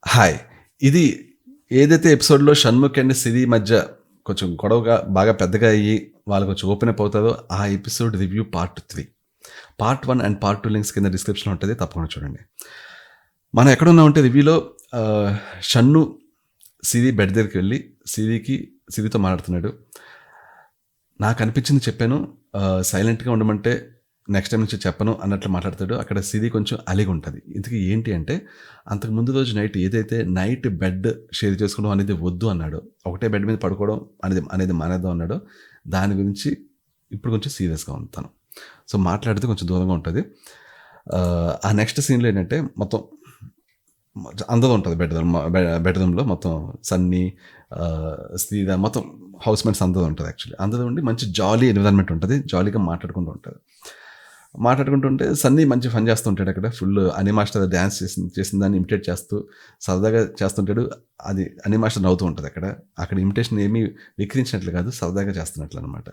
Hi. ఇది ఏదైతే ఎపిసోడ్‌లో 'షణ్ముఖ్' అండ్ 'సిరి' మధ్య కొంచెం గొడవగా బాగా పెద్దగా అయ్యి, వాళ్ళు కొంచెం ఓపెన్ అప్ అవుతారో, ఆ episode review part 3. Part 1 and part 2 links కింద డిస్క్రిప్షన్‌లో ఉంటది. తప్పకుండా చూడండి. మనం ఎక్కడున్నామంటే రివ్యూలో షన్ను సిరి బెడ్ దగ్గరికి వెళ్ళి సిరితో మాట్లాడుతున్నాడు. నాకనిపించింది చెప్పాను. సైలెంట్‌గా ఉండమంటే నెక్స్ట్ టైమ్ నుంచి చెప్పను అన్నట్లు మాట్లాడతాడు. అక్కడ సిరి కొంచెం అలిగుంటది. ఇంతకీ ఏంటి అంటే, అంతకు ముందు రోజు నైట్ బెడ్ షేర్ చేసుకోవడం అనేది వద్దు అన్నాడు. ఒకటే బెడ్ మీద పడుకోవడం అనేది మానేద్దాం అన్నాడు. దాని గురించి ఇప్పుడు కొంచెం సీరియస్‌గా ఉంది తను. సో, మాట్లాడితే కొంచెం దూరంగా ఉంటది. ఆ నెక్స్ట్ సీన్‌లో ఏంటంటే మొత్తం అందరూ ఉంటది బెడ్‌రూమ్‌లో మొత్తం సన్నీ, శ్రీధర్ మొత్తం హౌస్‌మేట్స్ అందరూ ఉంటది యాక్చువల్లీ. అందరూ ఉండి మంచి జాలీ ఎన్విరాన్మెంట్ ఉంటది. జాలీగా మాట్లాడుకుంటూ ఉంటారు. మాట్లాడుకుంటుంటే సన్నీ మంచి ఫన్ చేస్తుంటాడు అక్కడ. ఫుల్ అనీ మాస్టర్ డాన్స్ చేసిన దాన్ని ఇమిటేట్ చేస్తూ సరదాగా చేస్తుంటాడు. అది అనీ మాస్టర్ నవ్వుతూ ఉంటది అక్కడ. అక్కడ ఇమిటేషన్ ఏమీ విక్రించినట్లు కాదు. సరదాగా చేస్తున్నట్లు అనమాట.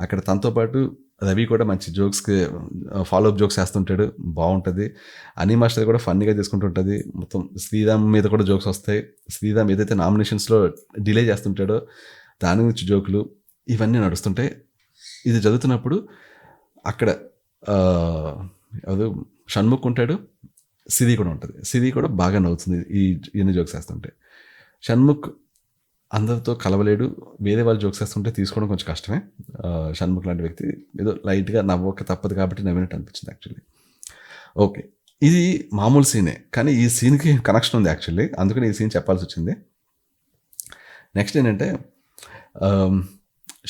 అక్కడ తనతో పాటు రవి కూడా మంచి జోక్స్‌కి ఫాలో అప్ జోక్స్ ఏస్తుంటాడు. బావుంటది. అనీ మాస్టర్ కూడా ఫన్నీగా తీసుకుంటుంటది. మొత్తం శ్రీరామ్ మీద కూడా జోక్స్ వస్తాయి. శ్రీరామ్ ఏదైతే నామినేషన్స్‌లో డిలే చేస్తుంటాడో దాని గురించి జోకులు ఇవన్నీ నడుస్తుంటాయి. ఇది జరుగుతున్నప్పుడు అక్కడ ఎవరు షణ్ముఖ్ ఉంటాడు. సిరి కూడా ఉంటది. సిరి కూడా బాగా నవ్వుతుంది ఇన్ని జోక్స్ ఏస్తుంటే. షణ్ముఖ్ అందరితో కలవలేడు. వేరే వాళ్ళు జోక్స్ ఏస్తుంటే తీసుకోవడం కొంచెం కష్టమే. షణ్ముఖ్ లాంటి వ్యక్తి ఏదో లైట్‌గా నవ్వక తప్పదు కాబట్టి నవ్వినట్టు అనిపించింది యాక్చువల్లీ. ఓకే. ఇది మామూలు సీనే. కానీ ఈ సీన్‌కి కనెక్షన్ ఉంది యాక్చువల్లీ. అందుకని ఈ సీన్ చెప్పాల్సొచ్చింది. నెక్స్ట్ ఏంటంటే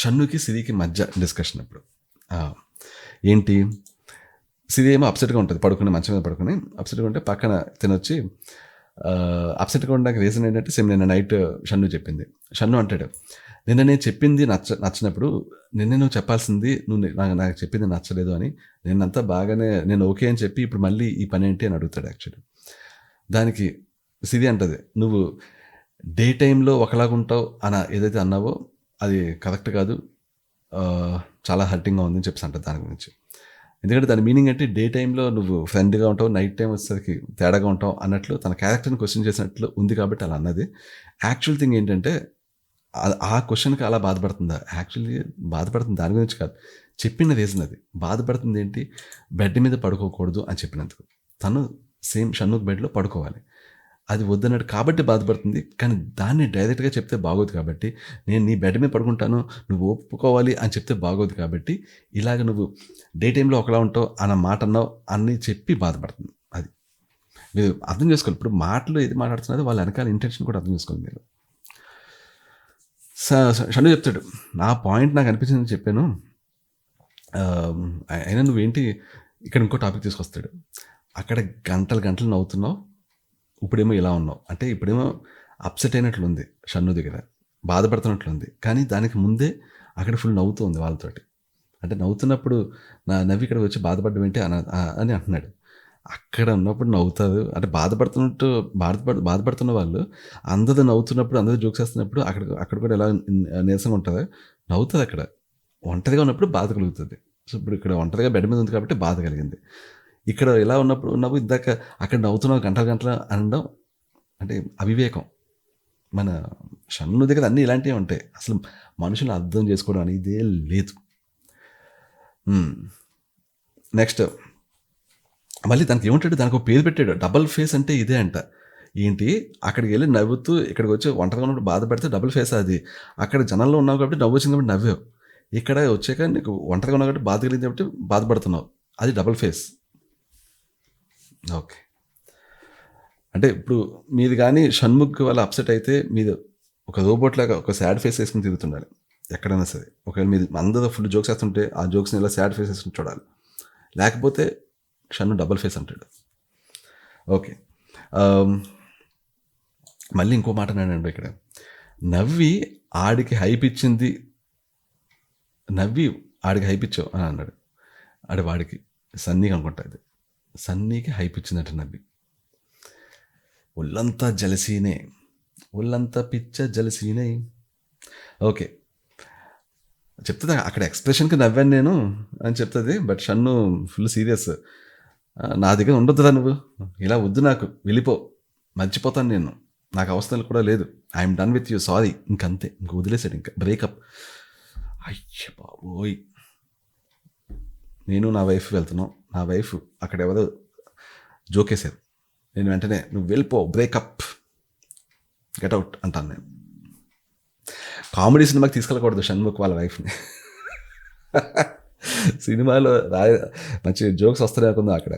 షన్నుకి, సిరికి మధ్య డిస్కషన్ ఇప్పుడు. ఏంటి, సిరి ఏమో అప్సెట్గా ఉంటుంది పడుకుని, మంచం మీద పడుకుని అప్సెట్గా ఉంటే పక్కన తినొచ్చి అప్సెట్గా ఉండడానికి రీజన్ ఏంటంటే సేమ్ నిన్న నైట్ షన్ను చెప్పింది. షన్ను అంటాడు, నిన్న నేను చెప్పింది నచ్చినప్పుడు నిన్నే నువ్వు చెప్పాల్సింది, నువ్వు నాకు చెప్పింది నచ్చలేదు అని. నిన్నంతా బాగానే నేను ఓకే అని చెప్పి ఇప్పుడు మళ్ళీ ఈ పని ఏంటి అని అడుగుతాడు యాక్చువల్లీ. దానికి సిరి అంటది, నువ్వు డే టైంలో ఒకలాగా ఉంటావు అని ఏదైతే అన్నావో అది కరెక్ట్ కాదు, చాలా హర్టింగ్గా ఉందని చెప్పేసి అంటది దాని గురించి. ఎందుకంటే దాని మీనింగ్ అంటే డే టైంలో నువ్వు ఫ్రెండ్గా ఉంటావు, నైట్ టైం వచ్చేసరికి తేడాగా ఉంటావు అన్నట్లు తన క్యారెక్టర్ని క్వశ్చన్ చేసినట్లు ఉంది కాబట్టి అలా అన్నది. యాక్చువల్ థింగ్ ఏంటంటే ఆ క్వశ్చన్కి అలా బాధపడుతుందా? యాక్చువల్లీ బాధపడుతుంది దాని గురించి కాదు, చెప్పిన రీజన్ అది. బాధపడుతుంది ఏంటి, బెడ్ మీద పడుకోకూడదు అని చెప్పినందుకు. తను సేమ్ షణ్ముఖ్ బెడ్లో పడుకోవాలి, అది వద్దన్నాడు కాబట్టి బాధపడుతుంది. కానీ దాన్ని డైరెక్ట్‌గా చెప్తే బాగోదు కాబట్టి, నేను నీ బెడ్ మీద పడుకుంటాను, నువ్వు ఒప్పుకోవాలి అని చెప్తే బాగోదు కాబట్టి, ఇలాగ నువ్వు డే టైమ్‌లో ఒకలా ఉంటావు అన్న మాట అన్నావు అని చెప్పి బాధపడుతుంది. అది. మీరు అర్థం చేసుకోవాలి. ఇప్పుడు మాటలు ఏది మాట్లాడుతున్నారో వాళ్ళ వెనకాల ఇంటెన్షన్ కూడా అర్థం చేసుకోవాలి మీరు. స షన్ను చెప్తాడు, నా పాయింట్ నాకు అనిపించిందని చెప్పాను. అయినా నువ్వేంటి ఇక్కడ ఇంకో టాపిక్ తీసుకొస్తాడు. అక్కడ గంటలు గంటలు నవ్వుతున్నావు, ఇప్పుడేమో ఇలా ఉన్నావు. అంటే ఇప్పుడేమో అప్సెట్ అయినట్లుంది షన్ను దగ్గర, బాధపడుతున్నట్లుంది. కానీ దానికి ముందే అక్కడ ఫుల్ నవ్వుతూ ఉంది వాళ్ళతోటి. అంటే నవ్వుతున్నప్పుడు నవ్వి ఇక్కడికి వచ్చి బాధపడడం ఏంటి అని అంటున్నాడు. అక్కడ ఉన్నప్పుడు నవ్వుతారు. అంటే బాధపడుతున్న వాళ్ళు అందరూ నవ్వుతున్నప్పుడు, అందరూ జోక్స్ వేస్తున్నప్పుడు అక్కడ కూడా ఎలా నీరసంగా ఉంటదో నవ్వుతది అక్కడ. ఒంటరిగా ఉన్నప్పుడు బాధ కలుగుతది. సో, ఇప్పుడు ఇక్కడ ఒంటరిగా బెడ్ మీద ఉంది కాబట్టి బాధ కలిగింది. ఇక్కడ ఎలా ఉన్నప్పుడు ఇందాక అక్కడ నవ్వుతున్నావు గంటలు గంటలు అనడం అంటే అవివేకం. మన షన్ను దగ్గర అన్నీ ఇలాంటివే ఉంటాయి. అసలు మనుషులను అర్థం చేసుకోవడం అనేదే లేదు. నెక్స్ట్ మళ్ళీ దానికి ఏమంటాడు, దానికి ఒక పేరు పెట్టాడు. డబుల్ ఫేస్ అంటే ఇదే అంట. ఏంటి, అక్కడికి వెళ్ళి నవ్వుతూ ఇక్కడికి వచ్చి ఒంటరిగా ఉన్నప్పుడు బాధపడితే డబుల్ ఫేస్ అది. అక్కడ జనంలో ఉన్నావు కాబట్టి నవ్వు వచ్చింది కాబట్టి నవ్వావు. ఇక్కడ వచ్చాక నీకు ఒంటరిగా ఉన్నావు కాబట్టి బాధ కలిగింది కాబట్టి బాధపడుతున్నావు. అది డబుల్ ఫేస్. ఓకే. అంటే ఇప్పుడు మీది కానీ షణ్ముఖ్ వల్ల అప్సెట్ అయితే మీరు ఒక రోబోట్ లాగా ఒక సాడ్ ఫేస్ వేసుకుని తిరుగుతుండాలి ఎక్కడైనా సరే. ఒకవేళ మీరు అందరూ ఫుల్ జోక్స్ వేస్తుంటే ఆ జోక్స్ని ఇలా సాడ్ ఫేస్ వేసుకుని చూడాలి. లేకపోతే షన్ను డబుల్ ఫేస్ అంటాడు. ఓకే. మళ్ళీ ఇంకో మాట అన్నాడండి ఇక్కడ. నవ్వి ఆడికి హైప్ ఇచ్చావు అని అన్నాడు. వాడికి సన్నీకి అనుకుంటా ఇది. సన్నీకి హైప్ ఇచ్చిందట నవ్వి. ఒళ్ళంతా జలసీనే, ఒళ్ళంతా పిచ్చ జలసీనే. ఓకే. చెప్తుంది అక్కడ ఎక్స్ప్రెషన్కి నవ్వాను నేను అని చెప్తుంది. But Shannu full serious. నా దగ్గర ఉండొద్దురా నువ్వు, ఇలా వద్దు, నాకు వెళ్ళిపో, మర్చిపోతాను నేను. నాకు అవసరం కూడా లేదు. I'm done with you, sorry, ఇంకంతే, ఇంక వదిలేసాడు, ఇంకా బ్రేకప్. అయ్య బాబోయ్! నేను నా వైఫ్ వెళ్తున్నాం. నా వైఫ్ అక్కడ ఎవరో జోకేశారు. నేను వెంటనే నువ్వు వెళ్ళిపో, బ్రేకప్, గెట్ అవుట్ అంటాను నేను. కామెడీ సినిమాకి తీసుకెళ్ళకూడదు షణ్ముఖ్ వాళ్ళ వైఫ్ని. సినిమాలో మంచి జోక్స్ వస్తాయి అనుకుందాం, అక్కడ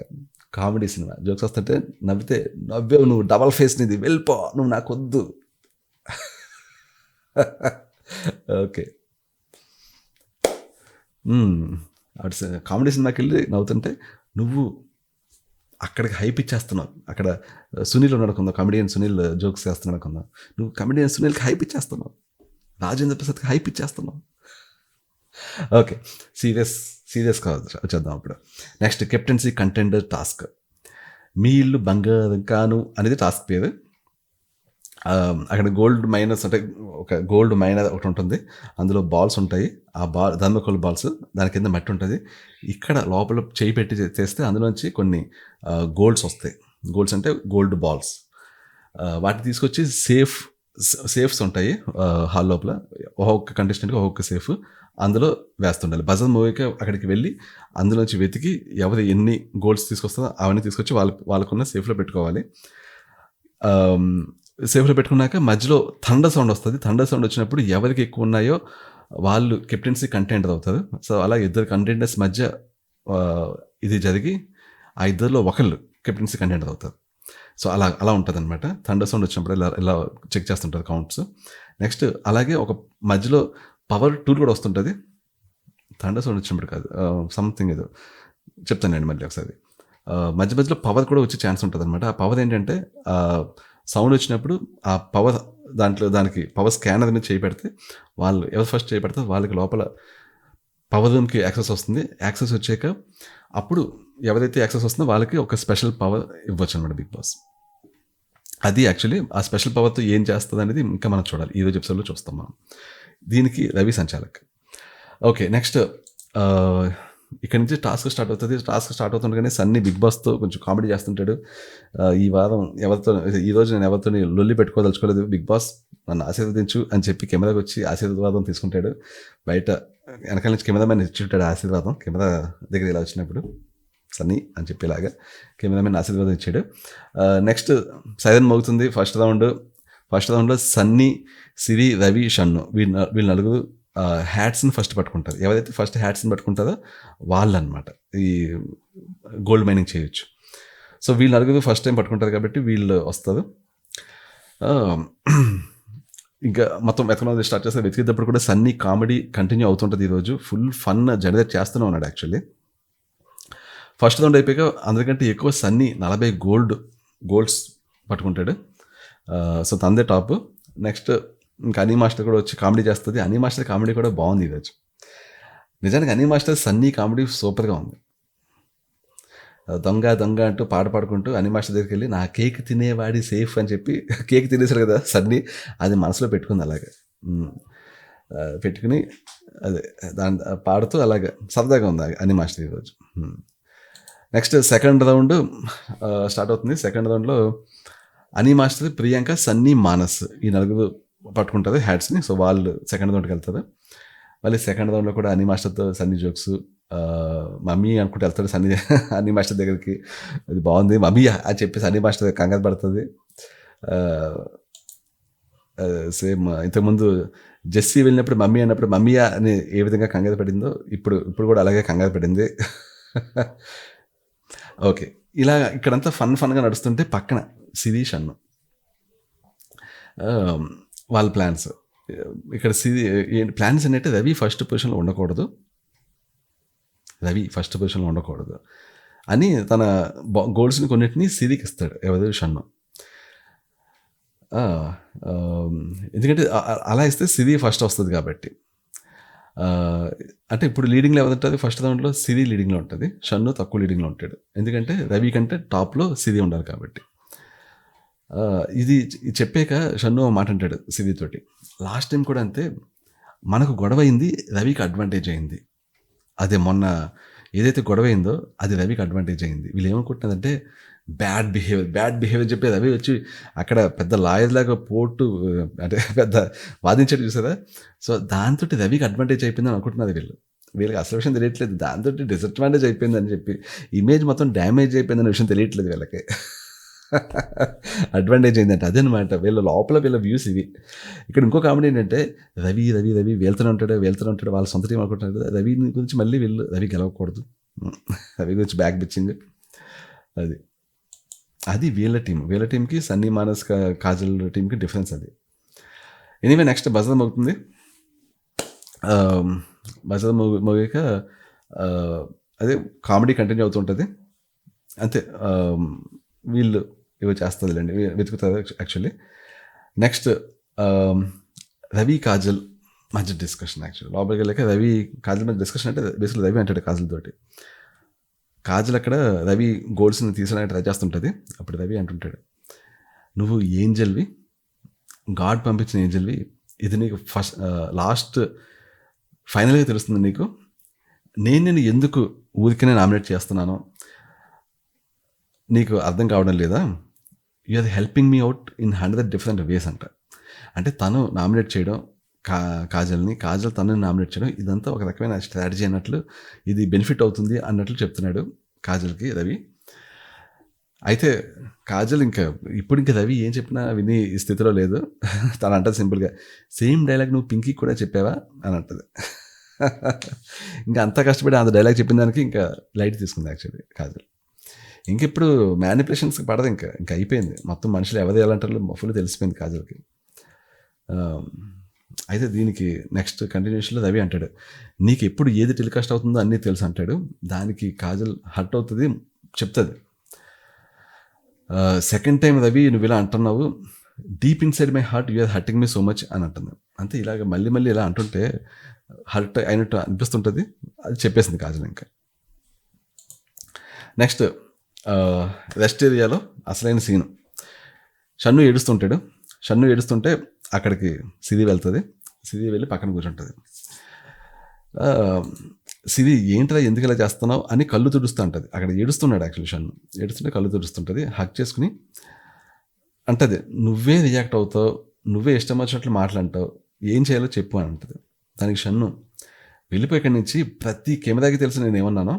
కామెడీ సినిమా జోక్స్ వస్తుంటే నవ్వితే నవ్వేవు నువ్వు, డబల్ ఫేస్ నీది, వెళ్ళిపో, నువ్వు నాకు వద్దు. ఓకే, అటు కామెడీ సినిమాకి వెళ్ళి నవ్వుతుంటే నువ్వు అక్కడికి హైప్ ఇచ్చేస్తున్నావు. అక్కడ సునీల్ ఉన్నాడు కొందాం, కమెడియన్ సునీల్ జోక్స్ చేస్తున్నాడు కొందాం, నువ్వు కమెడియన్ సునీల్కి హైప్ ఇచ్చేస్తున్నావు, రాజేంద్ర ప్రసాద్కి హైప్ ఇచ్చేస్తున్నావు. ఓకే, సీరియస్ కాదు, వచ్చేద్దాం అప్పుడు. Next, captaincy contender task. మీ ఇల్లు బంగారం కాను అనేది టాస్క్ పేరు. అక్కడ గోల్డ్ మైనస్ అంటే ఒక గోల్డ్ మైనర్ ఒకటి ఉంటుంది, అందులో బాల్స్ ఉంటాయి. ఆ బాల్ ధర్మకోల్ బాల్స్, దాని కింద మట్టి ఉంటుంది. ఇక్కడ లోపల చేయి పెట్టి చేస్తే అందులోంచి కొన్ని గోల్డ్స్ వస్తాయి. గోల్డ్స్ అంటే గోల్డ్ బాల్స్. వాటిని తీసుకొచ్చి సేఫ్స్ ఉంటాయి హాల్ లోపల. ఒక్కొక్క కంటెస్టెంట్కి ఒక్కొక్క సేఫ్, అందులో వేస్తుండాలి. బజర్ మూవీకి అక్కడికి వెళ్ళి అందులోంచి వెతికి ఎవరు ఎన్ని గోల్డ్స్ తీసుకొస్తారో అవన్నీ తీసుకొచ్చి వాళ్ళకున్న సేఫ్లో పెట్టుకోవాలి. సేఫ్లో పెట్టుకున్నాక మధ్యలో థండర్ సౌండ్ వస్తుంది. థండర్ సౌండ్ వచ్చినప్పుడు ఎవరికి ఎక్కువ ఉన్నాయో వాళ్ళు కెప్టెన్సీ కంటెండర్ అవుతారు. సో అలా ఇద్దరు కంటెండర్స్ మధ్య ఇది జరిగి ఆ ఇద్దరిలో ఒకళ్ళు కెప్టెన్సీ కంటెండర్ అవుతారు. సో అలా ఉంటుంది అనమాట. థండర్ సౌండ్ వచ్చినప్పుడు ఇలా చెక్ చేస్తుంటారు కౌంట్స్. నెక్స్ట్ అలాగే ఒక మధ్యలో పవర్ టూల్ కూడా వస్తుంటుంది. థండర్ సౌండ్ వచ్చినప్పుడు కాదు, సంథింగ్ ఏదో చెప్తానండి మళ్ళీ ఒకసారి. మధ్యలో పవర్ కూడా వచ్చే ఛాన్స్ ఉంటుంది అనమాట. ఆ పవర్ ఏంటంటే సౌండ్ వచ్చినప్పుడు ఆ పవర్ దానికి పవర్ స్కానర్ మీద చేయి పెడితే వాళ్ళు ఎవరు ఫస్ట్ చేయి పెడతారు వాళ్ళకి లోపల పవర్ రూమ్కి యాక్సెస్ వస్తుంది. యాక్సెస్ వచ్చాక అప్పుడు ఎవరైతే యాక్సెస్ వస్తుందో వాళ్ళకి ఒక స్పెషల్ పవర్ ఇవ్వచ్చు అనమాట బిగ్ బాస్. అది యాక్చువల్లీ ఆ స్పెషల్ పవర్తో ఏం చేస్తుంది అనేది ఇంకా మనం చూడాలి, ఈరోజు ఎపిసోడ్లో చూస్తాం మనం. దీనికి రవి సంచాలక్. ఓకే, నెక్స్ట్ ఇక్కడ నుంచి టాస్క్ స్టార్ట్ అవుతుంది. టాస్క్ స్టార్ట్ అవుతుండగానే సన్నీ బిగ్ బాస్తో కొంచెం కామెడీ చేస్తుంటాడు. ఈ వారం ఈరోజు నేను ఎవరితో లొల్లి పెట్టుకోదలుచుకోలేదు, బిగ్ బాస్ నన్ను ఆశీర్వదించు అని చెప్పి కెమెరాకి వచ్చి ఆశీర్వాదం తీసుకుంటాడు. బయట వెనకాల నుంచి కెమెరామెన్ ఇచ్చుంటాడు ఆశీర్వాదం. కెమెరా దగ్గర ఇలా వచ్చినప్పుడు సన్నీ అని చెప్పేలాగా కెమెరామెన్ ఆశీర్వాదం ఇచ్చాడు. Next siren మోగుతుంది. ఫస్ట్ రౌండ్లో సన్నీ, సిరి, రవి, షన్ను వీళ్ళు నలుగురు హ్యాట్స్ని ఫస్ట్ పట్టుకుంటారు. ఎవరైతే ఫస్ట్ హ్యాట్స్ని పట్టుకుంటారో వాళ్ళు అనమాట ఈ గోల్డ్ మైనింగ్ చేయొచ్చు. సో వీళ్ళు నలుగురు ఫస్ట్ టైం పట్టుకుంటారు కాబట్టి వీళ్ళు వస్తారు. ఇంకా మొత్తం వెతకడం స్టార్ట్ చేస్తారు. వెతికేటప్పుడు కూడా సన్నీ కామెడీ కంటిన్యూ అవుతుంటుంది. ఈరోజు ఫుల్ ఫన్ జనరేట్ చేస్తూనే ఉన్నాడు యాక్చువల్లీ. ఫస్ట్ రౌండ్ అయిపోయాక అందరికంటే ఎక్కువ సన్నీ 40 గోల్డ్స్ పట్టుకుంటాడు. సో తందే టాప్. నెక్స్ట్ ఇంకా అనీ మాస్టర్ కూడా వచ్చి కామెడీ చేస్తుంది. అనీ మాస్టర్ కామెడీ కూడా బాగుంది ఈరోజు. నిజానికి అనీ మాస్టర్ సన్నీ కామెడీ సూపర్గా ఉంది. దొంగ అంటూ పాడుకుంటూ అనీ మాస్టర్ దగ్గరికి వెళ్ళి నా కేక్ తినేవాడి సేఫ్ అని చెప్పి కేక్ తినేసాడు కదా సన్నీ, అది మనసులో పెట్టుకుంది. అలాగే పెట్టుకుని అదే దాని పాడుతూ అలాగే సరదాగా ఉంది అనీ మాస్టర్ ఈరోజు. నెక్స్ట్ సెకండ్ రౌండ్ స్టార్ట్ అవుతుంది. సెకండ్ రౌండ్లో అనీ మాస్టర్, ప్రియాంక, సన్నీ, మానస్ ఈ నలుగురు పట్టుకుంటారు హ్యాట్స్ని. సో వాళ్ళు సెకండ్ రౌండ్కి వెళ్తారు. మళ్ళీ సెకండ్ రౌండ్లో కూడా అనీ మాస్టర్తో సన్నీ జోక్స్, మమ్మీ అనుకుంటూ వెళ్తాడు సన్నీ అనీ మాస్టర్ దగ్గరికి. అది బాగుంది మమ్మీ అని చెప్పేసి అనీ మాస్టర్ కంగారు పడుతుంది. సేమ్ ఇంతకుముందు జెస్సీ వెళ్ళినప్పుడు మమ్మీ అన్నప్పుడు మమ్మీయా అని ఏ విధంగా కంగారు పడిందో ఇప్పుడు కూడా అలాగే కంగారు పడింది. ఓకే, ఇలా ఇక్కడంతా ఫన్గా నడుస్తుంటే పక్కన శిరీష్ అన్ను వాళ్ళ ప్లాన్స్. ఇక్కడ ప్లాన్స్ ఏంటంటే రవి ఫస్ట్ పొజిషన్లో ఉండకూడదు అని తన గోల్స్ని కొన్నిటిని సిరికి ఇస్తాడు ఎవరు షన్ను. ఎందుకంటే అలా ఇస్తే సిరి ఫస్ట్ వస్తుంది కాబట్టి. అంటే ఇప్పుడు లీడింగ్లో ఎవరు ఉంటుంది, ఫస్ట్ రౌండ్లో సిరి లీడింగ్లో ఉంటుంది, షన్ను తక్కువ లీడింగ్లో ఉంటాడు. ఎందుకంటే రవి కంటే టాప్లో సిరి ఉండాలి కాబట్టి. ఇది చెప్పాక షన్ను మాట అంటాడు సిరితోటి, లాస్ట్ టైం కూడా అంతే, మనకు గొడవ అయింది, రవికి అడ్వాంటేజ్ అయింది. అదే మొన్న ఏదైతే గొడవ అయిందో అది రవికి అడ్వాంటేజ్ అయింది. వీళ్ళు ఏమనుకుంటున్నారంటే బ్యాడ్ బిహేవియర్ చెప్పేది అవి వచ్చి అక్కడ పెద్ద లాయర్ లాగా పోటు అంటే పెద్ద వాదించాడు చూసారా. సో దాంతో రవికి అడ్వాంటేజ్ అయిపోయిందని అనుకుంటున్నారు వీళ్ళకి అసలు విషయం తెలియట్లేదు, దాంతో డిసడ్వాంటేజ్ అయిపోయిందని చెప్పి ఇమేజ్ మొత్తం డ్యామేజ్ అయిపోయిందనే విషయం తెలియట్లేదు వీళ్ళకి. అడ్వాంటేజ్ ఏంటంటే అదనమాట వీళ్ళ లోపల వీళ్ళ వ్యూస్ ఇవి. ఇక్కడ ఇంకో కామెడీ ఏంటంటే రవి వెళ్తూనే ఉంటాడు వాళ్ళ సొంత టీం అనుకుంటున్నారు. రవి గురించి మళ్ళీ వీళ్ళు రవి గెలవకూడదు, రవి గురించి బ్యాక్ బిచ్చింగ్. అది వీళ్ళ టీంకి సన్నీ మానస్ కాజల్ టీంకి డిఫరెన్స్ అది. ఎనీవే నెక్స్ట్ బజర్ మోగుతుంది. బజర్ మోగాక అదే కామెడీ కంటిన్యూ అవుతుంటుంది అంతే. వీళ్ళు ఇవి చేస్తుందిలేండి, వెతుకుతారు యాక్చువల్లీ. నెక్స్ట్ రవి కాజల్ మధ్య డిస్కషన్. యాక్చువల్లీ లోపలికి వెళ్ళాక రవి కాజల్ మధ్య డిస్కషన్ అంటే బేసిక్లీ రవి అంటాడు కాజల్ తోటి. కాజల్ అక్కడ రవి గోల్స్ని తీసుకోవడానికి ట్రై చేస్తుంటుంది. అప్పుడు రవి అంటుంటాడు, నువ్వు ఏంజల్వి, గాడ్ పంపించిన ఏంజల్వి, ఇది నీకు లాస్ట్ ఫైనల్గా తెలుస్తుంది నీకు. నేను ఎందుకు ఊరికనే నామినేట్ చేస్తున్నాను నీకు అర్థం కావడం లేదా. You are helping me out in 100 different ways అంట. అంటే తను నామినేట్ చేయడం కాజల్ తనని నామినేట్ చేయడం ఇదంతా ఒక రకమైన స్ట్రాటజీ అన్నట్లు, ఇది బెనిఫిట్ అవుతుంది అన్నట్లు చెప్తున్నాడు కాజల్కి రవి. అయితే కాజల్ ఇంకా రవి ఏం చెప్పినా విని ఈ స్థితిలో లేదు. తను అంటది సింపుల్గా, సేమ్ డైలాగ్ నువ్వు పింకీ కూడా చెప్పావా అని అంటది. ఇంకా అంత కష్టపడి అంత డైలాగ్ చెప్పిన దానికి ఇంకా లైట్ తీసుకుంది యాక్చువల్లీ కాజల్. ఇంకెప్పుడు మ్యానిపులేషన్స్కి పడదు, ఇంకా అయిపోయింది మొత్తం. మనుషులు ఎవరు ఎలా అంటారో ఫుల్ తెలిసిపోయింది కాజల్కి. అయితే దీనికి నెక్స్ట్ కంటిన్యూషన్లో రవి అంటాడు, నీకు ఎప్పుడు ఏది టెలికాస్ట్ అవుతుందో అన్నీ తెలుసు అంటాడు. దానికి కాజల్ హర్ట్ అవుతుంది, చెప్తుంది, సెకండ్ టైం రవి నువ్వు ఇలా అంటున్నావు, deep inside my heart you are hurting me so much అని అంటుంది. అంతే ఇలాగ మళ్ళీ ఇలా అంటుంటే హర్ట్ అయినట్టు అనిపిస్తుంటుంది. అది చెప్పేసింది కాజల్. ఇంకా నెక్స్ట్ రెస్ట్ ఏరియాలో అసలైన సీను. షన్ను ఏడుస్తుంటే అక్కడికి సిరి వెళ్తుంది. సిరి వెళ్ళి పక్కన కూర్చుంటుంది. సిరి ఏంట్రా ఎందుకు ఇలా చేస్తున్నావు అని కళ్ళు తుడుస్తూ ఉంటుంది. అక్కడ ఏడుస్తున్నాడు యాక్చువల్లీ షన్ను. ఏడుస్తుంటే కళ్ళు తుడుస్తుంటుంది. హక్ చేసుకుని అంటది, నువ్వే రియాక్ట్ అవుతావు, నువ్వే ఇష్టం వచ్చినట్లు మాట్లాడతావు, ఏం చేయాలో చెప్పు అని అంటుంది. దానికి షన్ను, వెళ్ళిపోయి ఇక్కడి నుంచి ప్రతి కెమెరాకి తెలుసు నేను ఏమన్నానో,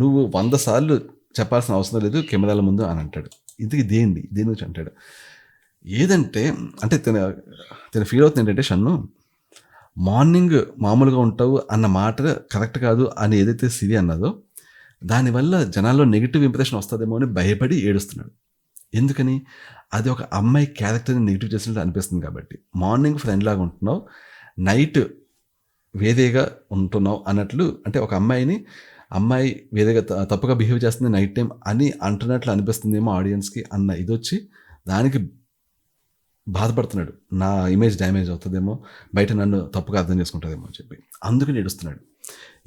నువ్వు 100 సార్లు చెప్పాల్సిన అవసరం లేదు కెమెరాల ముందు అని అంటాడు. ఇంతకీ దేని గురించి అంటాడు. ఏదంటే అంటే తన ఫీల్ అవుతుంది ఏంటంటే షన్ను, మార్నింగ్ మామూలుగా ఉంటావు అన్న మాట కరెక్ట్ కాదు అని ఏదైతే సిరి అన్నదో దానివల్ల జనాల్లో నెగిటివ్ ఇంప్రెషన్ వస్తుందేమో అని భయపడి ఏడుస్తున్నాడు. ఎందుకని? అది ఒక అమ్మాయి క్యారెక్టర్ని నెగిటివ్ చేసినట్టు అనిపిస్తుంది కాబట్టి. మార్నింగ్ ఫ్రెండ్ లాగా ఉంటున్నావు, నైట్ వేరేగా ఉంటున్నావు అన్నట్లు, అంటే ఒక అమ్మాయి వేరేగా తప్పుగా బిహేవ్ చేస్తుంది నైట్ టైం అని అంటున్నట్లు అనిపిస్తుందేమో ఆడియన్స్కి అన్న ఇది వచ్చి దానికి బాధపడుతున్నాడు. నా ఇమేజ్ డ్యామేజ్ అవుతుందేమో, బయట నన్ను తప్పుగా అర్థం చేసుకుంటుందేమో అని చెప్పి అందుకని ఏడుస్తున్నాడు.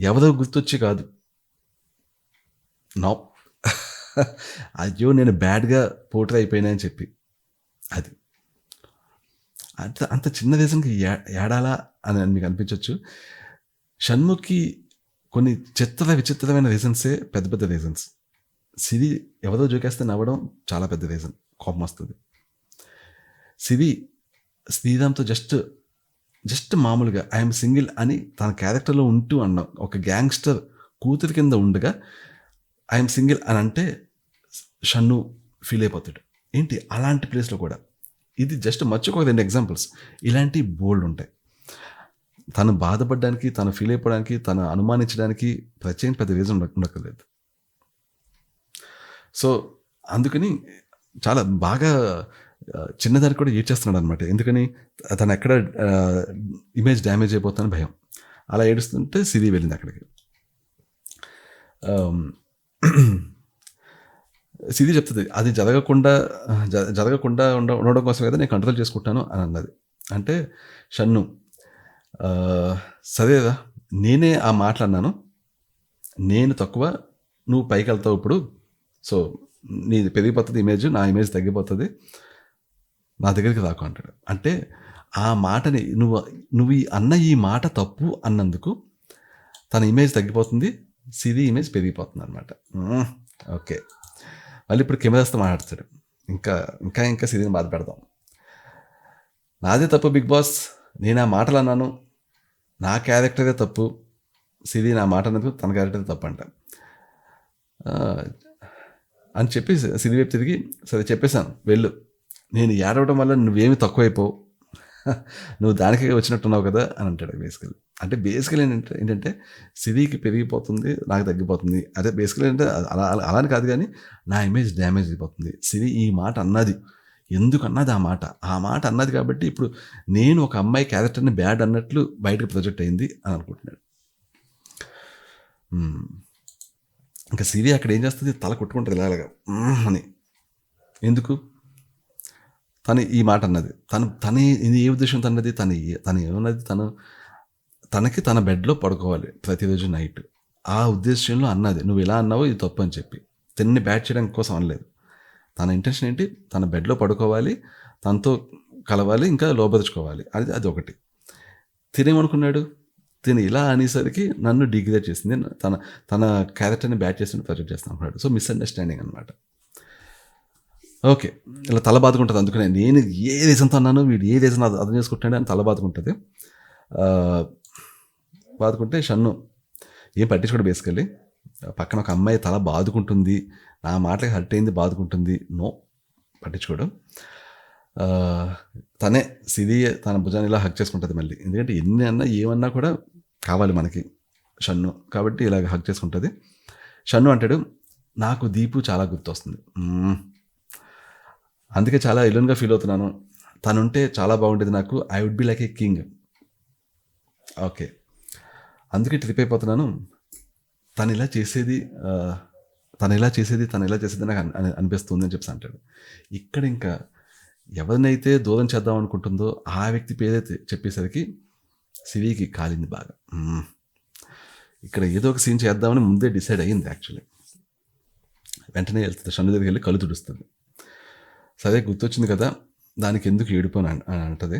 ఎవరో గుర్తొచ్చి కాదు, నో అయ్యో నేను బ్యాడ్గా పోర్ట్రే అయిపోయినా అని చెప్పి. అది అంత చిన్న రీజన్కి ఏడాలా అని మీకు అనిపించవచ్చు. షణ్ముఖ్కి కొన్ని విచిత్రమైన రీజన్సే పెద్ద రీజన్స్. సిరి ఎవరో జోకేస్తే నవ్వడం చాలా పెద్ద రీజన్, కోపం వస్తుంది. సిరి శ్రీరామ్తో జస్ట్ మామూలుగా ఐఎమ్ సింగిల్ అని తన క్యారెక్టర్లో ఉంటూ అన్నాం, ఒక గ్యాంగ్స్టర్ కూతురి కింద ఉండగా ఐఎమ్ సింగిల్ అని అంటే షన్ను ఫీల్ అయిపోతాడు. ఏంటి అలాంటి ప్లేస్లో కూడా ఇది జస్ట్ మర్చిపోక 2 ఎగ్జాంపుల్స్, ఇలాంటి బోల్డ్ ఉంటాయి. తను బాధపడడానికి, తను ఫీల్ అయిపోవడానికి, తను అనుమానించడానికి ప్రత్యేక పెద్ద రీజన్ ఉండక్కర్లేదు. సో అందుకని చాలా బాగా చిన్నదానికి కూడా ఏడ్చేస్తున్నాడు అనమాట. ఎందుకని తను ఎక్కడ ఇమేజ్ డ్యామేజ్ అయిపోతానని భయం. అలా ఏడుస్తుంటే సిరి వెళ్ళింది అక్కడికి. సిరి చెప్తుంది, అది జరగకుండా ఉండడం కోసం కదా నేను కంట్రోల్ చేసుకుంటాను అని అన్నది. అంటే షన్ను, సరేరా నేనే ఆ మాట్లాడినాను, నేను తక్కువ, నువ్వు పైకి వెళ్తావు ఇప్పుడు, సో నీది పెరిగిపోతుంది ఇమేజ్, నా ఇమేజ్ తగ్గిపోతుంది, నా దగ్గరికి రాకు అంటాడు. అంటే ఆ మాటని నువ్వు అన్న ఈ మాట తప్పు అన్నందుకు తన ఇమేజ్ తగ్గిపోతుంది, సిరి ఇమేజ్ పెరిగిపోతుంది అనమాట. ఓకే, మళ్ళీ ఇప్పుడు కెమెరాస్తో మాట్లాడతాడు. ఇంకా ఇంకా ఇంకా సిరీని బాధ పెడదాం. నాదే తప్పు బిగ్ బాస్, నేను ఆ మాటలు అన్నాను, నా క్యారెక్టరే తప్పు, సిరి నా మాట అన్నందుకు తన క్యారెక్టర్ తప్పు అంట అని చెప్పి సిరి వైపు తిరిగి, సరే చెప్పేశాను వెళ్ళు, నేను ఏడవడం వల్ల నువ్వేమి తక్కువైపోవు, నువ్వు దానికి వచ్చినట్టున్నావు కదా అని అంటాడు. బేసికల్ ఏంటంటే సిరికి పెరిగిపోతుంది, నాకు తగ్గిపోతుంది. అదే బేసికల్ ఏంటంటే అలాని కాదు, కానీ నా ఇమేజ్ డ్యామేజ్ అయిపోతుంది. సిరి ఈ మాట అన్నది, ఎందుకు అన్నది ఆ మాట అన్నది కాబట్టి ఇప్పుడు నేను ఒక అమ్మాయి క్యారెక్టర్ని బ్యాడ్ అన్నట్లు బయటకు ప్రొజెక్ట్ అయింది అని అనుకుంటున్నాడు. ఇంకా సిరి అక్కడ ఏం చేస్తుంది, తల కొట్టుకుంటుంది ఇలాగా అని. ఎందుకు తను ఈ మాట అన్నది, తన ఇది ఏ ఉద్దేశంతో అన్నది, తను ఏమన్నది, తనకి తన బెడ్లో పడుకోవాలి ప్రతిరోజు నైట్, ఆ ఉద్దేశంలో అన్నది. నువ్వు ఇలా అన్నావు, ఇది తప్పు అని చెప్పి తిన్ని బ్యాట్ చేయడం కోసం అనలేదు. తన ఇంటెన్షన్ ఏంటి, తన బెడ్లో పడుకోవాలి, తనతో కలవాలి, ఇంకా లోపరుచుకోవాలి, అది ఒకటి. తినేమనుకున్నాడు, తిని ఇలా అనేసరికి నన్ను డిగ్రేడ్ చేసింది, తన క్యారెక్టర్ని బ్యాట్ చేసి ప్రొజెక్ట్ చేస్తాను అనుకున్నాడు. సో మిస్అండర్స్టాండింగ్ అనమాట. ఓకే, ఇలా తల బాదుకుంటుంది. అందుకనే నేను ఏ రీజన్తో అన్నాను, వీడు ఏ రీజన్ అర్థం చేసుకుంటాడు అని తల బాదుకుంటుంది. బాదుకుంటే షన్ను ఏం పట్టించుకోడు. బేసికల్లీ పక్కన ఒక అమ్మాయి తల బాదుకుంటుంది, నా మాటలకి హర్ట్ అయింది, బాదుకుంటుంది, నో పట్టించుకోడు. తనే సిరి తన భుజాన్ని ఇలా హక్ చేసుకుంటుంది మళ్ళీ. ఎందుకంటే ఎన్ని అన్నా ఏమన్నా కూడా కావాలి మనకి షన్ను, కాబట్టి ఇలాగ హక్ చేసుకుంటుంది. షన్ను అంటాడు, నాకు దీపు చాలా గుర్తొస్తుంది, అందుకే చాలా ఎలోన్గా ఫీల్ అవుతున్నాను, తనుంటే చాలా బాగుండేది నాకు, I would be like a king. Okay, అందుకే ట్రిప్ అయిపోతున్నాను, తను ఇలా చేసేది నాకు అనిపిస్తుంది అని చెప్పి అంటాడు. ఇక్కడ ఇంకా ఎవరినైతే దూరం చేద్దాం అనుకుంటుందో ఆ వ్యక్తి పేరైతే చెప్పేసరికి సిరికి కాలింది బాగా. ఇక్కడ ఏదో ఒక సీన్ చేద్దామని ముందే డిసైడ్ అయ్యింది యాక్చువల్లీ. వెంటనే వెళ్తుంది, షన్ను దగ్గరికి వెళ్ళి కళ్ళు తుడుస్తుంది. సరే గుర్తొచ్చింది కదా, దానికి ఎందుకు ఏడుపోను అని అంటది.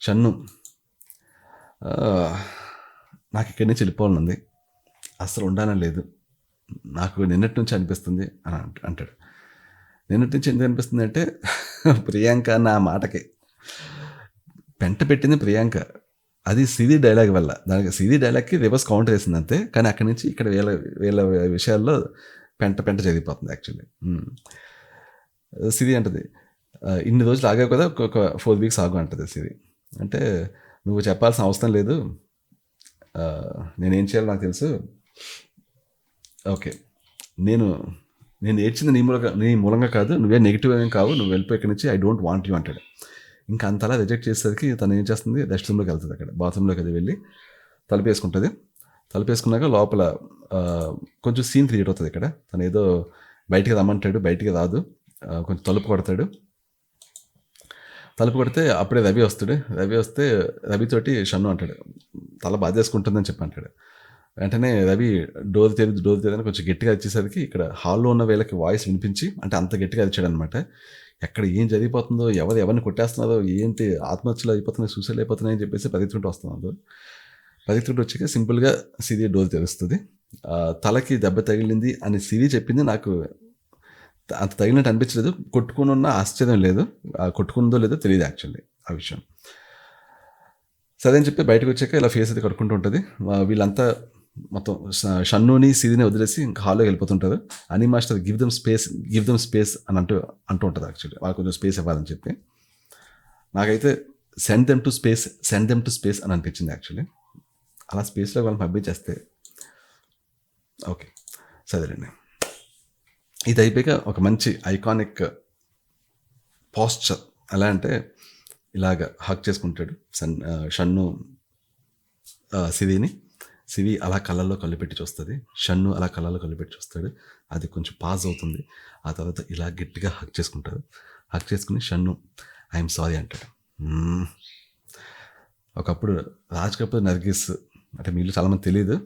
షన్ను, నాకు ఇక్కడి నుంచి వెళ్ళిపోవాలనుంది, అసలు ఉండాలని లేదు, నాకు నిన్నటి నుంచి అనిపిస్తుంది అని అంటాడు. నిన్నటి నుంచి ఎందుకు అనిపిస్తుంది అంటే, ప్రియాంక నా మాటకి పెంట పెట్టింది ప్రియాంక, అది సిరి డైలాగ్ వల్ల. దానికి సిరి డైలాగ్కి రివర్స్ కౌంటర్ వేసింది అంతే, కానీ అక్కడి నుంచి ఇక్కడ వీళ్ళ విషయాల్లో పెంట జరిగిపోతుంది యాక్చువల్లీ. సిరి అంటది, ఇన్ని రోజులు ఆగావు కదా, ఒక 4 వీక్స్ ఆగు అంటది సిరి. అంటే నువ్వు చెప్పాల్సిన అవసరం లేదు, నేనేం చేయాలో నాకు తెలుసు. ఓకే, నేను ఏడ్చింది నీ మూలంగా కాదు, నువ్వే నెగిటివ్ ఏం కావు, నువ్వు వెళ్ళిపోయి ఇక్కడి నుంచి, ఐ డోంట్ వాంట్ యూ అంటాడు. ఇంకా అంతలా రిజెక్ట్ చేసేసరికి తను ఏం చేస్తుంది, రెస్ట్ రూమ్లోకి వెళ్తుంది. అక్కడ బాత్రూంలోకి అది వెళ్ళి తలుపేసుకుంటుంది. తలుపేసుకున్నాక లోపల కొంచెం సీన్ క్రియేట్ అవుతుంది. ఇక్కడ తను ఏదో బయటికి రమ్మంటాడు, బయటికి రాదు, కొంచెం తలుపు కొడతాడు. తలుపు కొడితే అప్పుడే రవి వస్తాడు. వస్తే రవితోటి షన్ను అంటాడు, తల బాధేసుకుంటుందని చెప్పి అంటాడు. వెంటనే రవి డోర్ తెరదని కొంచెం గట్టిగా వచ్చేసరికి ఇక్కడ హాల్లో ఉన్న వీళ్ళకి వాయిస్ వినిపించి, అంటే అంత గట్టిగా వచ్చాడు అనమాట. ఎక్కడ ఏం జరిగిపోతుందో, ఎవరిని కొట్టేస్తున్నారో, ఏంటి ఆత్మహత్యలు అయిపోతున్నాయి, సూసైడ్ అయిపోతున్నాయి అని చెప్పేసి పరిగెత్తుకుంటూ వస్తున్నారు. పరిగెత్తుకుంటూ వచ్చాక సింపుల్గా సిరి డోర్ తెరుస్తుంది. తలకి దెబ్బ తగిలింది అని సిరి చెప్పింది. నాకు అంత తగిలినట్టు అనిపించలేదు, కొట్టుకుని ఉన్న ఆశ్చర్యం లేదు, కొట్టుకుందో లేదో తెలియదు యాక్చువల్లీ ఆ విషయం. సరే అని చెప్పి బయటకు వచ్చాక ఇలా ఫేస్ అయితే కట్టుకుంటూ ఉంటుంది. వీళ్ళంతా మొత్తం షన్నుని సిరిని వదిలేసి ఇంకా హాల్లోకి వెళ్ళిపోతుంటారు. అని మాస్టర్ గివ్ దమ్ స్పేస్ అని అంటూ ఉంటుంది యాక్చువల్లీ, వాళ్ళు కొంచెం స్పేస్ ఇవ్వాలని చెప్పి. నాకైతే సెండ్ దెమ్ టు స్పేస్ అని అనిపించింది యాక్చువల్లీ. అలా స్పేస్లో వాళ్ళని పంపించేస్తే ఓకే సరేనండి. ఇది అయిపోయాక ఒక మంచి ఐకానిక్ పోస్చర్ ఎలా అంటే ఇలాగ హక్ చేసుకుంటాడు షన్ను సిరి అలా కళ్ళల్లో కళ్ళు పెట్టి చూస్తుంది, షన్ను అలా కళ్ళల్లో కళ్ళు పెట్టి చూస్తాడు. అది కొంచెం పాజ్ అవుతుంది. ఆ తర్వాత ఇలా గట్టిగా హక్ చేసుకుంటారు. హక్ చేసుకుని షన్ను ఐఎమ్ సారీ అంటాడు. ఒకప్పుడు రాజ్ కపూర్ నర్గిస్ అంటే వీళ్ళు చాలామంది తెలియదు,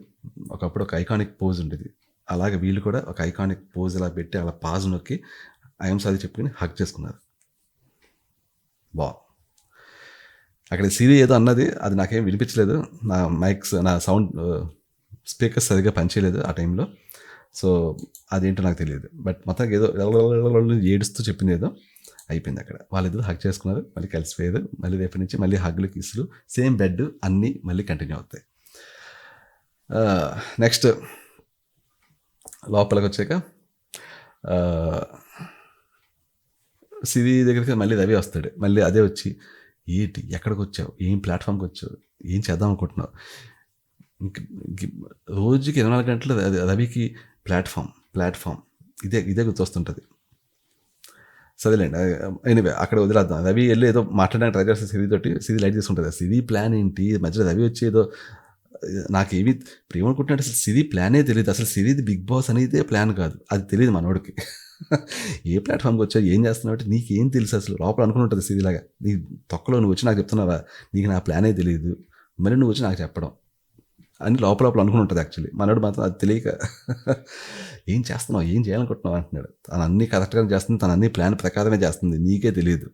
ఒకప్పుడు ఒక ఐకానిక్ పోజ్ ఉండేది. అలాగే వీళ్ళు కూడా ఒక ఐకానిక్ పోజ్ ఇలా పెట్టి అలా పాజ్ నొక్కి ఐఎమ్ సారీ చెప్పుకుని హక్ చేసుకున్నారు. అక్కడ సిరి ఏదో అన్నది, అది నాకేం వినిపించలేదు, నా సౌండ్ స్పీకర్స్ సరిగ్గా పనిచేయలేదు ఆ టైంలో. సో అదేంటో నాకు తెలియదు. బట్ మొత్తానికి ఏదో ఏడుస్తూ చెప్పింది ఏదో అయిపోయింది అక్కడ. వాళ్ళిద్దరూ హగ్ చేసుకున్నారు, మళ్ళీ కలిసిపోయారు. మళ్ళీ రేపటి నుంచి మళ్ళీ హగ్లు, కిస్సులు, సేమ్ బెడ్ అన్నీ మళ్ళీ కంటిన్యూ అవుతాయి. నెక్స్ట్ లోపలికి వచ్చాక సిరి దగ్గరికి మళ్ళీ రవి వస్తాడు. మళ్ళీ అదే వచ్చి, ఏంటి ఎక్కడికి వచ్చావు, ఏం ప్లాట్ఫామ్కి వచ్చావు, ఏం చేద్దాం అనుకుంటున్నావు? రోజుకి 24 గంటలు రవికి ప్లాట్ఫామ్ ఇదే గుర్తొస్తుంటుంది. సరేలేండి, ఎనీవే అక్కడ వదిలేద్దాం. రవి వెళ్ళి ఏదో మాట్లాడడానికి ట్రై చేస్తే సిరితోటి, సిరి లైట్ తీసుకుంటుంది. సిరి ప్లాన్ ఏంటి, మధ్యలో రవి వచ్చి ఏదో నాకేమి ప్రేమ అనుకుంటున్నాడు. అసలు సిరి ప్లానే తెలియదు. అసలు సిరిది బిగ్ బాస్ అనేది ప్లాన్ కాదు, అది తెలియదు మనోడికి. ఏ ప్లాట్ఫామ్కి వచ్చావు, ఏం చేస్తున్నావు అంటే నీకేం తెలుసు అసలు, లోపల అనుకుని ఉంటుంది సిరిలాగా. నీ తొక్కలో నువ్వు వచ్చి నాకు చెప్తున్నావా, నీకు నా ప్లానే తెలియదు, మరి నువ్వు వచ్చి నాకు చెప్పడం అని లోపల అనుకుని ఉంటుంది. యాక్చువల్లీ మనోడు మాత్రం అది తెలియక ఏం చేస్తున్నావు, ఏం చేయాలనుకుంటున్నావు అంటున్నాడు. తను అన్నీ కరెక్ట్గానే చేస్తుంది, తను అన్ని ప్లాన్ ప్రకారమే చేస్తుంది, నీకే తెలియదు.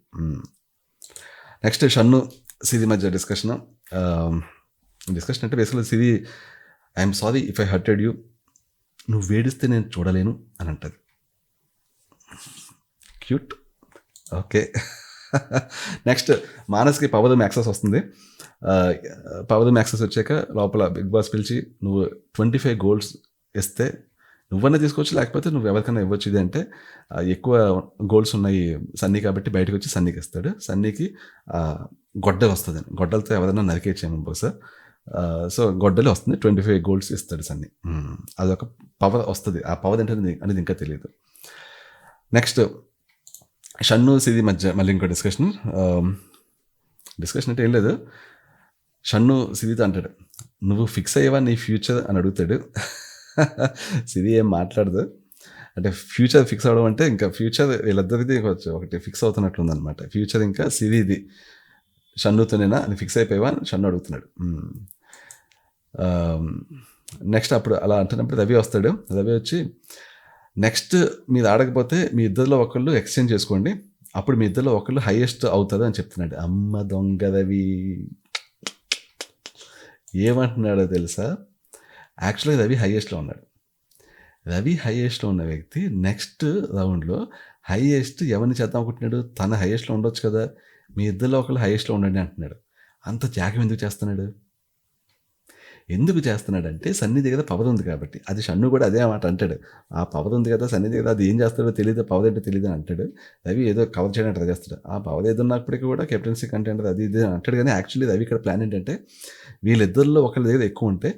నెక్స్ట్ షన్ను సిరి మధ్య డిస్కషన్ అంటే బేసిక్గా Siri, I'm sorry if I hurted you, నువ్వు వేడిస్తే నేను చూడలేను అని అంటది. క్యూట్. ఓకే. నెక్స్ట్ మానస్కి పవర్ యాక్సెస్ వస్తుంది. పవర్ యాక్సెస్ వచ్చాక లోపల బిగ్ బాస్ పిలిచి, నువ్వు 25 గోల్స్ ఇస్తే నువ్వన్నా తీసుకోవచ్చు, లేకపోతే నువ్వు ఎవరికైనా ఇవ్వచ్చు. ఇది అంటే ఎక్కువ గోల్స్ ఉన్నాయి సన్నీ కాబట్టి బయటకు వచ్చి సన్నీకి ఇస్తాడు. సన్నీకి గొడ్డలు వస్తుంది, గొడ్డలతో ఎవరైనా నరికేచ్చాము బహుశా. సో గొడ్డలు వస్తుంది, 25 గోల్స్ ఇస్తాడు సన్నీ. అదొక పవర్ వస్తుంది. ఆ పవర్ ఏంటనేది అనేది ఇంకా తెలియదు. నెక్స్ట్ షన్ను సిరి మధ్య మళ్ళీ ఇంకో డిస్కషన్ అంటే ఏం లేదు. షన్ను సిరితో అంటాడు, నువ్వు ఫిక్స్ అయ్యేవా నీ ఫ్యూచర్ అని అడుగుతాడు. సిరి ఏం మాట్లాడదు. అంటే ఫ్యూచర్ ఫిక్స్ అవ్వడం అంటే ఇంకా ఫ్యూచర్ వీళ్ళిద్దరిది ఒకటి ఫిక్స్ అవుతున్నట్లుంది అనమాట. ఫ్యూచర్ ఇంకా సిరిది షన్నుతోనేనా అని ఫిక్స్ అయిపోయావా అని షన్ను అడుగుతున్నాడు. నెక్స్ట్ అప్పుడు అలా అంటున్నప్పుడు రవి వస్తాడు. రవి వచ్చి, నెక్స్ట్ మీరు ఆడకపోతే మీ ఇద్దరిలో ఒకళ్ళు ఎక్స్చేంజ్ చేసుకోండి, అప్పుడు మీ ఇద్దరిలో ఒకళ్ళు హైయెస్ట్ అవుతుంది అని చెప్తున్నాడు. అమ్మ దొంగ రవి ఏమంటున్నాడో తెలుసా? యాక్చువల్గా రవి హైయెస్ట్లో ఉన్నాడు. రవి హైయెస్ట్లో ఉన్న వ్యక్తి నెక్స్ట్ రౌండ్లో హైయెస్ట్ ఎవరిని చేద్దాం అనుకుంటున్నాడు? తన హైయెస్ట్లో ఉండొచ్చు కదా, మీ ఇద్దరిలో ఒకళ్ళు హైయెస్ట్లో ఉండండి అంటున్నాడు. అంత త్యాగం ఎందుకు చేస్తున్నాడంటే సన్నీ దగ్గర పవర్ ఉంది కాబట్టి. అది షన్ను కూడా అదే మాట అంటాడు, ఆ పవర్ ఉంది కదా సన్నీ దగ్గర, అది ఏం చేస్తాడో తెలియదు, పవర్ ఏంటో తెలియదు అని అంటాడు. రవి ఏదో కవర్ చేయడానికి ట్రై చేస్తాడు. ఆ పవర్ ఏదో ఉన్నప్పటికీ కూడా కెప్టెన్సీ కంటెంట్ అది ఇది అంటాడు. కానీ యాక్చువల్లీ రవి ఇక్కడ ప్లాన్ ఏంటంటే, వీళ్ళిద్దరిలో ఒకరి దగ్గర ఎక్కువ ఉంటే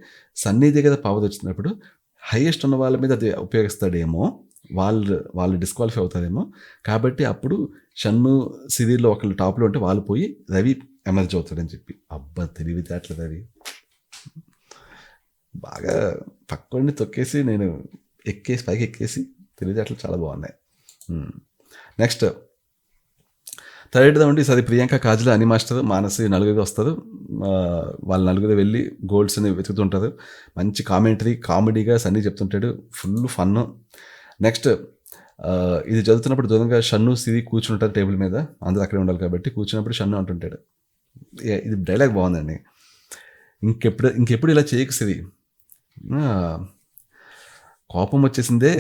సన్నీ దగ్గర పవర్ వచ్చినప్పుడు హైయెస్ట్ ఉన్న వాళ్ళ మీద అది ఉపయోగిస్తాడేమో, వాళ్ళు డిస్క్వాలిఫై అవుతారేమో. కాబట్టి అప్పుడు షన్ను సిరీలో ఒకళ్ళు టాప్లో ఉంటే వాళ్ళు పోయి రవి ఎమర్జ్ అవుతాడని చెప్పి. అబ్బా తెలివితేటలు రవి బాగా పక్కని తొక్కేసి నేను పైకి ఎక్కేసి తెలివితేటలు చాలా బాగున్నాయి. నెక్స్ట్ థర్డ్ రౌండ్ ఈసారి ప్రియాంక, కాజల్, అని మాస్టర్, మానసి నలుగురు వస్తారు. వాళ్ళ నలుగురు వెళ్ళి గోల్స్ని వెతుకుతుంటారు. మంచి కామెడీగా సన్నీ చెప్తుంటాడు, ఫుల్ ఫన్. నెక్స్ట్ ఇది చదువుతున్నప్పుడు దూరంగా షన్ను సిరి కూర్చుంటారు టేబుల్ మీద, అందరూ అక్కడే ఉండాలి కాబట్టి. కూర్చున్నప్పుడు షన్ను అంటుంటాడు, ఇది డైలాగ్ బాగుందండి, ఇంకెప్పుడు ఇలా చేయకు సిరి, కోపం వచ్చేసిందే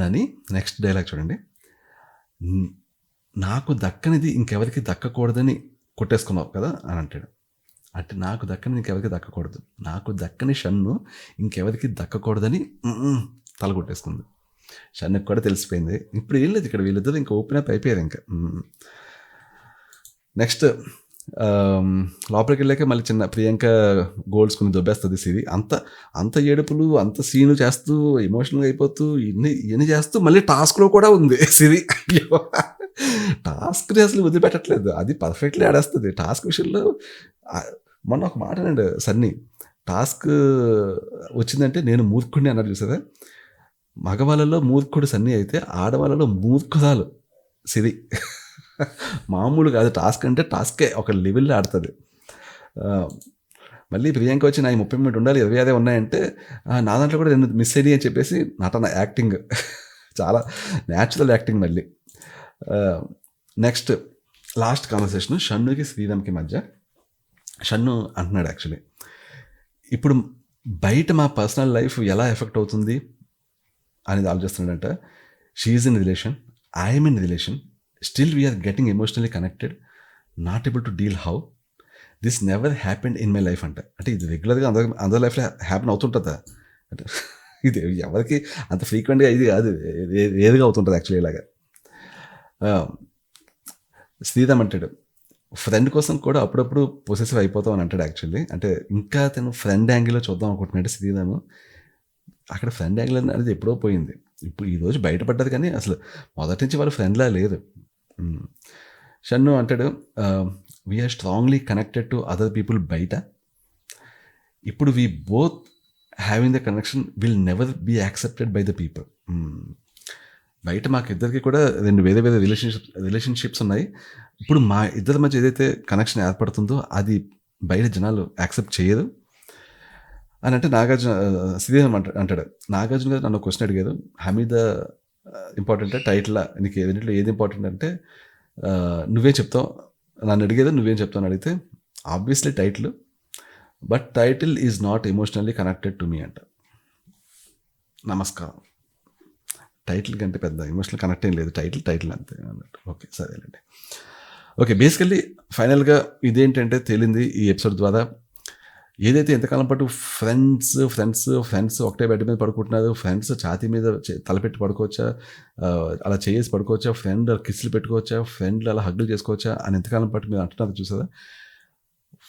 అని. నెక్స్ట్ డైలాగ్ చూడండి, నాకు దక్కనిది ఇంకెవరికి దక్కకూడదని కొట్టేసుకున్నావు కదా అని అంటాడు. అంటే నాకు దక్కనిది ఇంకెవరికి దక్కకూడదు, నాకు దక్కని షన్ను ఇంకెవరికి దక్కకూడదని తల కొట్టేసుకుంది. షన్నుకి కూడా తెలిసిపోయింది. ఇప్పుడు ఏం లేదు, ఇక్కడ వీళ్ళిద్దరు ఇంకా ఓపెన్ అప్ అయిపోయారు ఇంకా. నెక్స్ట్ లోపలికి వెళ్ళాక మళ్ళీ చిన్న ప్రియాంక గోల్స్ కొన్ని దొబ్బేస్తుంది సిరి. అంత ఏడుపులు, అంత సీను చేస్తూ ఎమోషనల్గా అయిపోతూ ఇన్ని చేస్తూ మళ్ళీ టాస్క్లో కూడా ఉంది సిరి. అయ్యో, టాస్క్ని అసలు వదిలిపెట్టట్లేదు, అది పర్ఫెక్ట్లీ ఆడేస్తుంది టాస్క్ విషయంలో. మొన్న ఒక మాట అన్నాడు సన్నీ, టాస్క్ వచ్చిందంటే నేను మూర్ఖుడిని అన్నాడు చూసారా. మగవాళ్ళలో మూర్ఖుడు సన్నీ అయితే ఆడవాళ్ళలో మూర్ఖురాలు సిరి. మామూలు కాదు, టాస్క్ అంటే టాస్కే ఒక లెవెల్లో ఆడుతుంది. మళ్ళీ ప్రియాంక వచ్చి నా 30 మినిట్ ఉండాలి, 26 ఉన్నాయంటే నా దాంట్లో కూడా 2 మిస్ అయ్యి అని చెప్పేసి నటన, యాక్టింగ్ చాలా న్యాచురల్ యాక్టింగ్. మళ్ళీ నెక్స్ట్ లాస్ట్ కాన్వర్సేషన్ షన్నుకి శ్రీరామ్కి మధ్య. షన్ను అంటున్నాడు, యాక్చువల్లీ ఇప్పుడు బయట మా పర్సనల్ లైఫ్ ఎలా ఎఫెక్ట్ అవుతుంది, అనేది ఆలోచిస్తున్నాడంట. She's in relation, I'm in relation, still we're getting emotionally connected, not able to deal how this never happened in my life అంట. అంటే ఇది రెగ్యులర్గా అందరి లైఫ్లో హ్యాపెన్ అవుతుంటుందా అంటే ఇది ఎవరికి అంత ఫ్రీక్వెంట్గా ఇది కాదు, ఏదిగా అవుతుంటుంది యాక్చువల్లీ ఇలాగా. శ్రీరామ్ అంటాడు ఫ్రెండ్ కోసం కూడా అప్పుడప్పుడు పొసెసివ్ అయిపోతాం అని అంటాడు యాక్చువల్లీ. అంటే ఇంకా తను ఫ్రెండ్ యాంగిల్లో చూద్దాం అనుకుంటున్నాడు శ్రీరామ్. అక్కడ ఫ్రెండ్ యాంగిల్ అనేది ఎప్పుడో పోయింది, ఇప్పుడు ఈరోజు బయటపడ్డది, కానీ అసలు మొదటి నుంచి వాళ్ళు ఫ్రెండ్లా లేదు. షన్ను అంటాడు we are strongly connected to other people బయట, ఇప్పుడు we both having the connection will never be accepted by the people. బయట మాకు ఇద్దరికి కూడా రెండు వేరే వేరే రిలేషన్షిప్స్ ఉన్నాయి, ఇప్పుడు మా ఇద్దరి మధ్య ఏదైతే కనెక్షన్ ఏర్పడుతుందో అది బయట జనాలు యాక్సెప్ట్ చేయరు అని అంటే శ్రీరామ్ అంటాడు. నాగార్జున గారు నన్ను క్వశ్చన్ అడిగారు, హమీద ఇంపార్టెంట్ టైటిల్, నీకు రెండిట్లో ఏది ఇంపార్టెంట్ అంటే నువ్వే చెప్తావు, నన్ను అడిగేది నువ్వేం చెప్తావు అని అడిగితే obviously title, but title is not emotionally connected to me అంట. నమస్కారం. టైటిల్ కంటే పెద్ద ఎమోషనల్ కనెక్ట్ ఏం లేదు, టైటిల్ అంతే అన్నట్టు. ఓకే సరేనండి. ఓకే, బేసికల్లీ ఫైనల్గా ఇదేంటంటే తేలింది ఈ ఎపిసోడ్ ద్వారా, ఏదైతే ఎంతకాలం పాటు ఫ్రెండ్స్ ఒకటే బెడ్ మీద పడుకుంటున్నారు, ఫ్రెండ్స్ ఛాతీ మీద తలపెట్టి పడుకోవచ్చా, అలా చేసి పడుకోవచ్చా, ఫ్రెండ్ కిస్సులు పెట్టుకోవచ్చా, ఫ్రెండ్లు అలా హగ్గులు చేసుకోవచ్చా అని ఎంతకాలం పాటు మీరు అంటున్నారు చూసారా.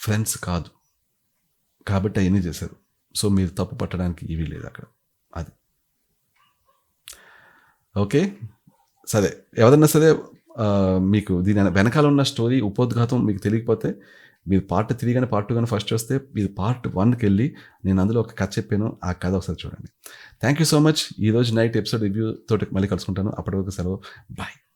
ఫ్రెండ్స్ కాదు కాబట్టి అవన్నీ చేశారు, సో మీరు తప్పు పట్టడానికి ఇవి లేదు అక్కడ. అది ఓకే సరే. ఎవరన్నా సరే మీకు దీని వెనకాల ఉన్న స్టోరీ ఉపోద్ఘాతం మీకు తెలియకపోతే మీరు పార్ట్ 3 కానీ పార్ట్ 2 కానీ ఫస్ట్ వస్తే మీరు పార్ట్ 1కి వెళ్ళి నేను అందులో ఒక కథ చెప్పాను, ఆ కథ ఒకసారి చూడండి. Thank you so much. ఈరోజు నైట్ ఎపిసోడ్ రివ్యూ తోటి మళ్ళీ కలుసుకుంటాను. అప్పటి వరకు సెలవు, బాయ్.